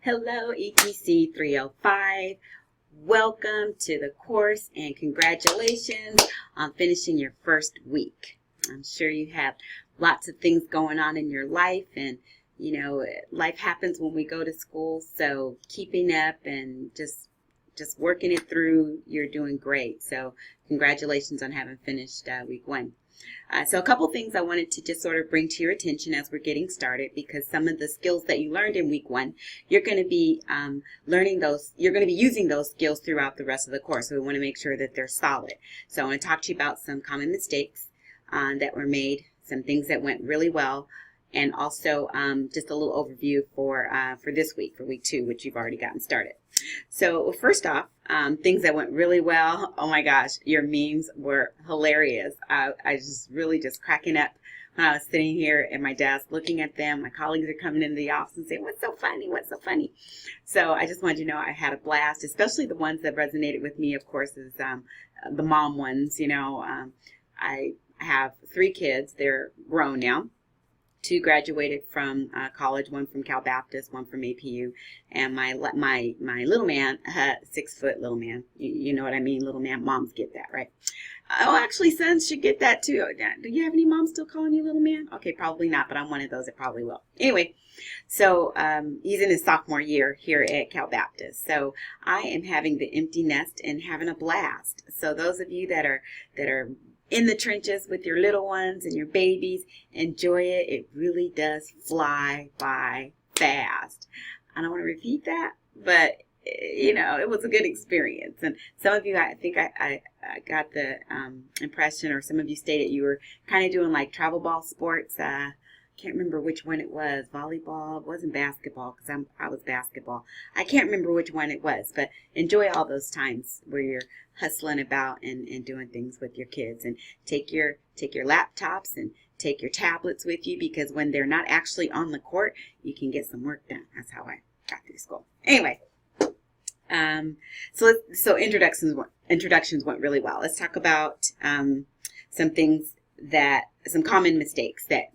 Hello, ETC305. Welcome to the course and congratulations on finishing your first week. I'm sure you have lots of things going on in your life, and life happens when we go to school, so keeping up and just working it through, you're doing great. So congratulations on having finished week one. So a couple things I wanted to just sort of bring to your attention as we're getting started, because some of the skills that you learned in week one, you're going to be you're going to be using those skills throughout the rest of the course. So we want to make sure that they're solid. So I want to talk to you about some common mistakes that were made, some things that went really well, and also just a little overview for this week, for week two, which you've already gotten started. So first off, things that went really well. Oh my gosh, your memes were hilarious. I was really just cracking up when I was sitting here at my desk looking at them. My colleagues are coming into the office and saying, "What's so funny? What's so funny?" So I just wanted you to know I had a blast, especially the ones that resonated with me, of course, is the mom ones. I have 3 kids. They're grown now. 2 graduated from college, 1 from Cal Baptist, 1 from APU, and my little man, 6-foot little man. You know what I mean, little man. Moms get that, right? Oh, actually, sons should get that too. Do you have any moms still calling you little man? Okay, probably not, but I'm one of those that probably will. Anyway, so he's in his sophomore year here at Cal Baptist. So I am having the empty nest and having a blast. So those of you that are in the trenches with your little ones and your babies, enjoy it. It really does fly by fast. I don't want to repeat that, but it was a good experience. And some of you, I think I got the impression, or some of you stated you were kind of doing like travel ball sports. Can't remember which one it was. Volleyball. It wasn't basketball, because I was basketball. I can't remember which one it was, but enjoy all those times where you're hustling about and doing things with your kids. And take your laptops and take your tablets with you, because when they're not actually on the court, you can get some work done. That's how I got through school. Anyway, so introductions went really well. Let's talk about some common mistakes that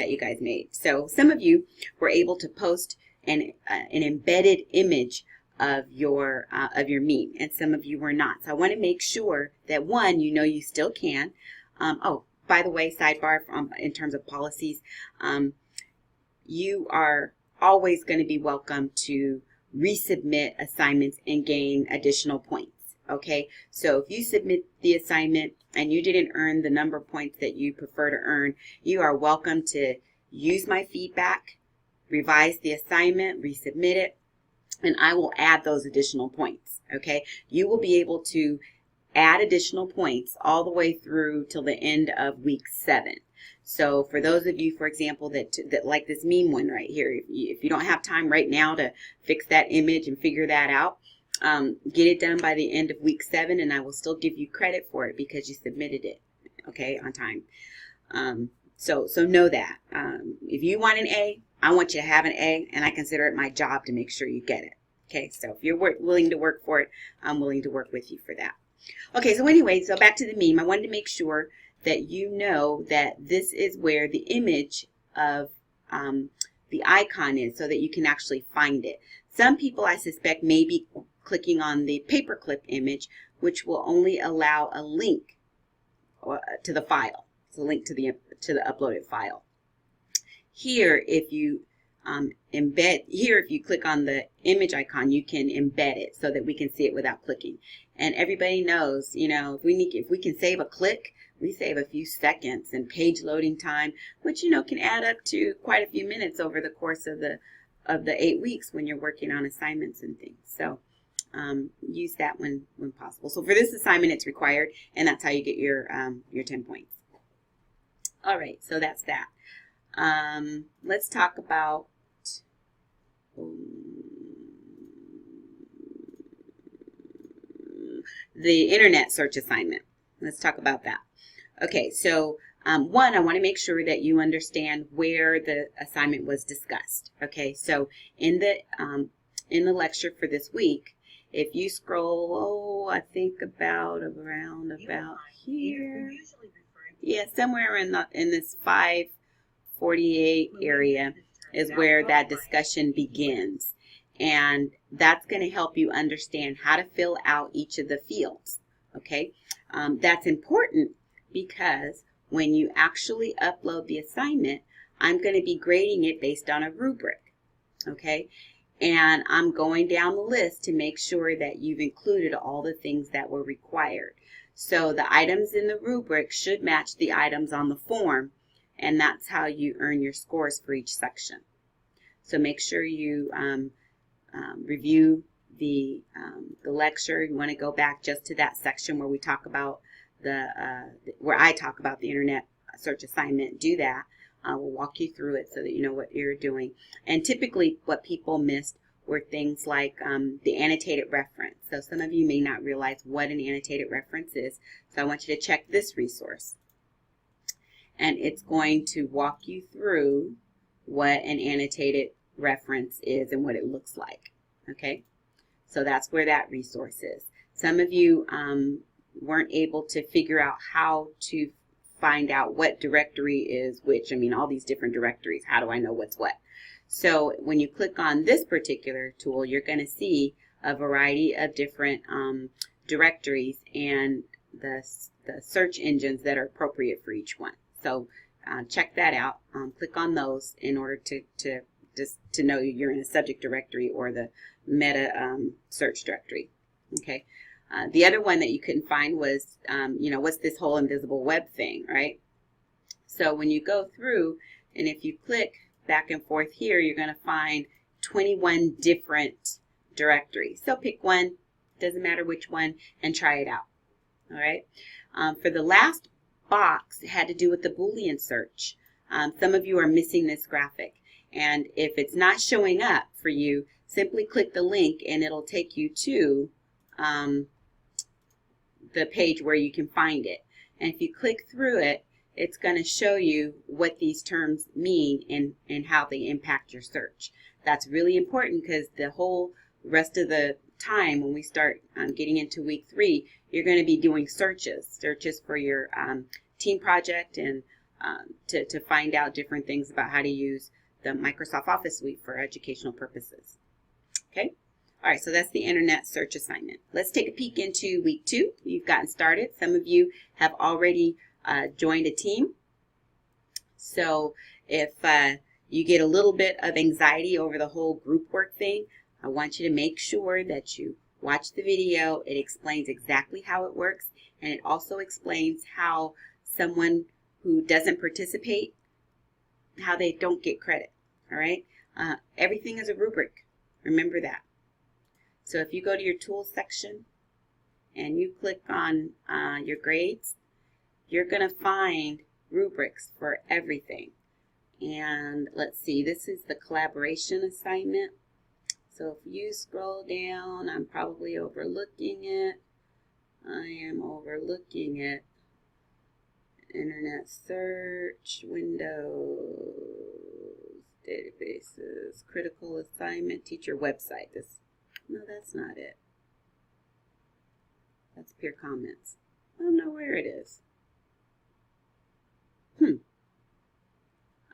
you guys made. So some of you were able to post an embedded image of your meme, and some of you were not. So I want to make sure that, one, you still can. Oh, by the way, sidebar in terms of policies, you are always going to be welcome to resubmit assignments and gain additional points. Okay, so if you submit the assignment and you didn't earn the number of points that you prefer to earn, you are welcome to use my feedback, revise the assignment, resubmit it, and I will add those additional points. Okay, you will be able to add additional points all the way through till the end of week 7. So for those of you, for example, that like this meme one right here, if you don't have time right now to fix that image and figure that out, get it done by the end of week 7, and I will still give you credit for it because you submitted it, okay, on time. So know that. If you want an A, I want you to have an A, and I consider it my job to make sure you get it. Okay, so if you're willing to work for it, I'm willing to work with you for that. Okay, so anyway, so back to the meme. I wanted to make sure that you know that this is where the image of the icon is, so that you can actually find it. Some people, I suspect, may be clicking on the paperclip image, which will only allow a link to the file. It's a link to the uploaded file. Here, if you if you click on the image icon, you can embed it so that we can see it without clicking. And everybody knows, if we can save a click, we save a few seconds and page loading time, which can add up to quite a few minutes over the course of the 8 weeks when you're working on assignments and things. So use that when possible. So for this assignment, it's required, and that's how you get your 10 points. All right, so that's that. Let's talk about the internet search assignment. Let's talk about that. Okay, so one, I want to make sure that you understand where the assignment was discussed. Okay, so in the lecture for this week, if you scroll, I think around about here, yeah, somewhere in this 548 area is where that discussion begins. And that's going to help you understand how to fill out each of the fields. Okay, that's important because when you actually upload the assignment, I'm going to be grading it based on a rubric. Okay, and I'm going down the list to make sure that you've included all the things that were required. So the items in the rubric should match the items on the form, and that's how you earn your scores for each section. So make sure you review the lecture. You want to go back just to that section where we talk about where I talk about the internet search assignment. Do that. We'll walk you through it so that you know what you're doing. And typically what people missed were things like the annotated reference. So some of you may not realize what an annotated reference is. So I want you to check this resource. And it's going to walk you through what an annotated reference is and what it looks like. Okay, so that's where that resource is. Some of you weren't able to figure out how to find out what directory is which. I mean, all these different directories. How do I know what's what? So when you click on this particular tool, you're going to see a variety of different directories and the search engines that are appropriate for each one. So check that out. Click on those in order to know you're in a subject directory or the meta search directory. Okay. The other one that you couldn't find was, what's this whole invisible web thing, right? So when you go through, and if you click back and forth here, you're going to find 21 different directories. So pick one, doesn't matter which one, and try it out. All right. For the last box, it had to do with the Boolean search. Some of you are missing this graphic. And if it's not showing up for you, simply click the link and it'll take you to the page where you can find it. And if you click through it, it's going to show you what these terms mean and how they impact your search. That's really important because the whole rest of the time when we start getting into week 3, you're going to be doing searches for your team project and to find out different things about how to use the Microsoft Office suite for educational purposes. Okay? All right, so that's the internet search assignment. Let's take a peek into week 2. You've gotten started. Some of you have already joined a team. So if you get a little bit of anxiety over the whole group work thing, I want you to make sure that you watch the video. It explains exactly how it works, and it also explains how someone who doesn't participate, how they don't get credit. All right? Everything is a rubric. Remember that. So if you go to your tools section and you click on your grades, you're going to find rubrics for everything. And let's see, this is the collaboration assignment. So if you scroll down, I'm probably overlooking it. I am overlooking it. Internet search, Windows, databases, critical assignment, teacher website. No, that's not it. That's peer comments. I don't know where it is.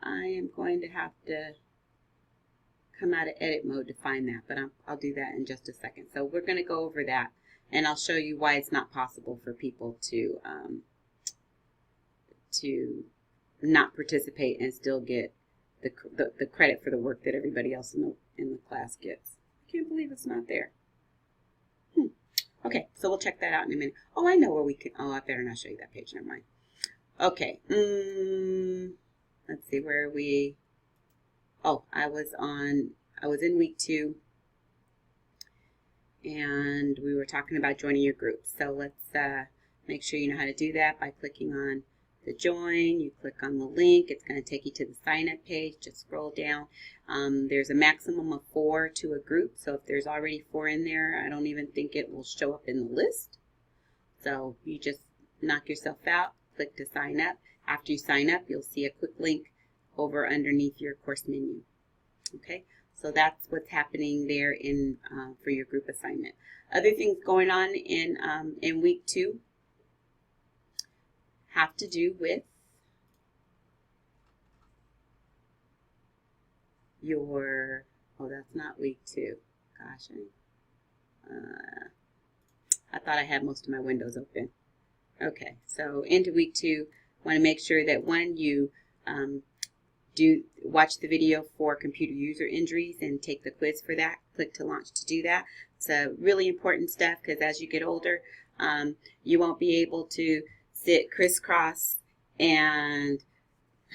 I am going to have to come out of edit mode to find that, but I'll do that in just a second. So we're going to go over that, and I'll show you why it's not possible for people to not participate and still get the credit for the work that everybody else in the class gets. I can't believe it's not there. Okay, so we'll check that out in a minute. Oh, I know where we can. Oh, I better not show you that page. Never mind. Okay. Let's see, where are we? Oh, I was in week 2, and we were talking about joining your group. So let's make sure you know how to do that by clicking on the join. You click on the link. It's going to take you to the sign up page. Just scroll down. There's a maximum of 4 to a group. So if there's already 4 in there, I don't even think it will show up in the list. So you just knock yourself out, click to sign up. After you sign up, you'll see a quick link over underneath your course menu. Okay, so that's what's happening there in for your group assignment. Other things going on in week 2 have to do with your, oh, that's not week 2. gosh, I thought I had most of my windows open. Okay, so into week 2, want to make sure that when you do watch the video for computer user injuries and take the quiz for that, click to launch to do that. It's really important stuff because as you get older, you won't be able to sit crisscross and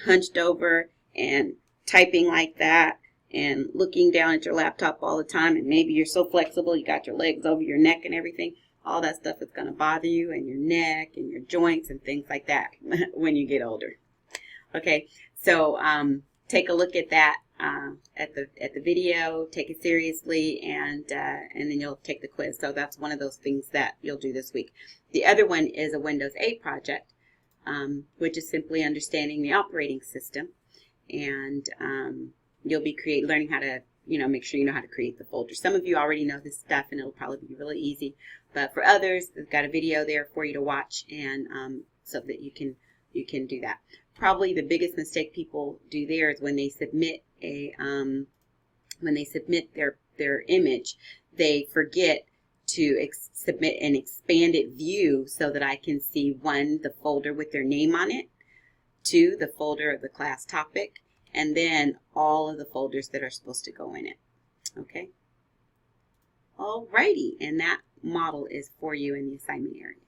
hunched over and typing like that and looking down at your laptop all the time, and maybe you're so flexible you got your legs over your neck and everything. All that stuff is going to bother you and your neck and your joints and things like that when you get older. Okay, so take a look at that at the video, take it seriously, and then you'll take the quiz. So that's one of those things that you'll do this week. The other one is a Windows 8 project, which is simply understanding the operating system, and you'll be learning how to make sure you know how to create the folder. Some of you already know this stuff, and it'll probably be really easy. But for others, they've got a video there for you to watch, and so that you can do that. Probably the biggest mistake people do there is when they submit their image, they forget to submit an expanded view so that I can see 1, the folder with their name on it, 2, the folder of the class topic, and then all of the folders that are supposed to go in it. Okay? Alrighty, and that model is for you in the assignment area.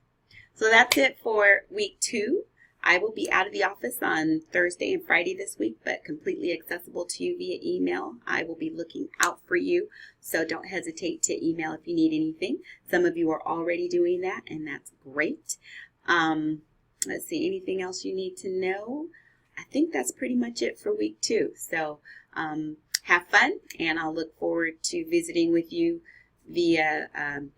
So that's it for week 2. I will be out of the office on Thursday and Friday this week, but completely accessible to you via email. I will be looking out for you, so don't hesitate to email if you need anything. Some of you are already doing that, and that's great. Let's see, anything else you need to know? I think that's pretty much it for week 2. So have fun, and I'll look forward to visiting with you via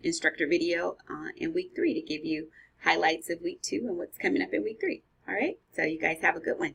instructor video in week 3 to give you highlights of week 2 and what's coming up in week 3. All right, so you guys have a good one.